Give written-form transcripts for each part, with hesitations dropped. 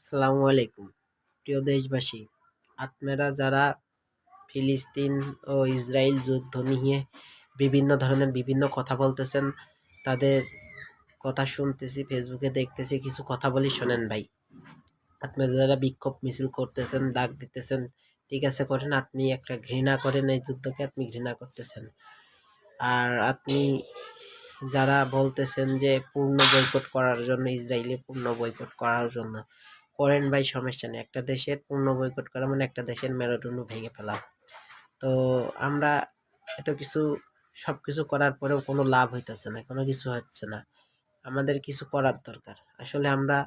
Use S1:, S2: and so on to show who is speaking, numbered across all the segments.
S1: আসসালামু আলাইকুম। প্রিয় দেশবাসী, আপনারা যারা ফিলিস্তিন ও ইসরায়েল যুদ্ধ নিয়ে বিভিন্ন ধরনের বিভিন্ন কথা বলতেছেন, তাদের কথা শুনতেছি, ফেসবুকে দেখতেছি, কিছু কথা বলি শোনেন ভাই। আপনারা যারা বিক্ষোভ মিছিল করতেছেন, ডাক দিতেছেন, ঠিক আছে করেন, আপনি একটা ঘৃণা করেন, এই যুদ্ধকে আপনি ঘৃণা করতেছেন। আর আপনি যারা বলতেছেন যে পূর্ণ বয়কট করার জন্য, ইসরায়েলি পূর্ণ বয়কট করার জন্য, করেন ভাই, সমস্যা নেই। একটা দেশের পূর্ণ বয়কট করা মানে একটা দেশের মেরুদণ্ড ভেঙে ফেলা। তো আমরা এত কিছু সবকিছু করার পরেও কোনো লাভ হইতেছে না, কোনো কিছু হচ্ছে না। আমাদের কিছু করার দরকার। আসলে আমরা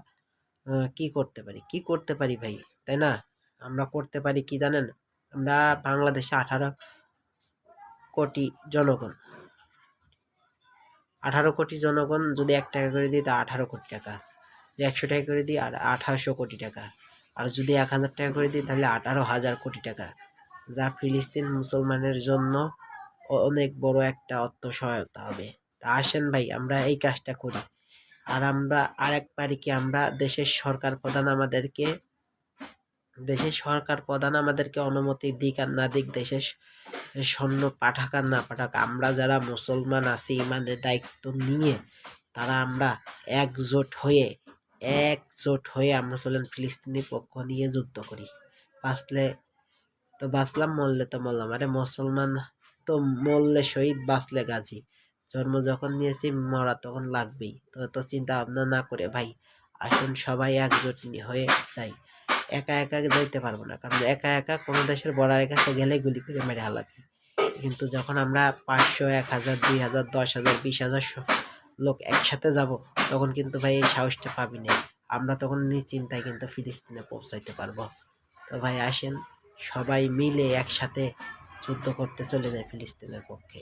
S1: কি করতে পারি ভাই, তাই না? আমরা করতে পারি কি জানেন? আমরা বাংলাদেশে 18 কোটি জনগণ, 18 কোটি জনগণ যদি 1 টাকা করে দিই তা 18 কোটি টাকা, যে 100 টাকা করে দিই আর 1800 কোটি টাকা, আর যদি 1000 টাকা করে দিই তাহলে 18,000 কোটি টাকা, যা ফিলিস্তিন মুসলমানের জন্য অনেক বড় একটা অর্থ সহায়তা হবে। তা আসেন ভাই, আমরা এই কাজটা করি। আর আমরা আরেক পারি কি, আমরা দেশের সরকার প্রধান আমাদেরকে অনুমতি দিক আর না দিক, দেশের সৈন্য পাঠাক আর না পাঠাক, আমরা যারা মুসলমান আছি ইমানের দায়িত্ব নিয়ে, তারা আমরা একজোট হয়ে আমরা চলেন ফিলিস্তিনি পক্ষ নিয়ে যুদ্ধ করি। বাঁচলে তো বাঁচলাম, মরলে তো মরলাম। আরে মুসলমান তো মরলে শহীদ, বাঁচলে গাজী। জন্ম যখন নিয়েছি মরা তখন লাগবেই। তো চিন্তা ভাবনা না করে ভাই, আসুন সবাই একজোট হয়ে যাই। একা একা যাইতে পারবো না, কারণ একা একা কোনো দেশের বর্ডারের কাছে গেলে গুলি করে মেরে হালাবি। কিন্তু যখন আমরা 500, 1000, 2000, 10,000, 20,000 লোক একসাথে যাব, তখন কিন্তু ভাই এই সাহসটা পাবি না। আমরা তখন নিশ্চিন্তায় কিন্তু ফিলিস্তিনে পৌঁছাইতে পারবো। তো ভাই আসেন সবাই মিলে একসাথে যুদ্ধ করতে চলে যায় ফিলিস্তিনের পক্ষে।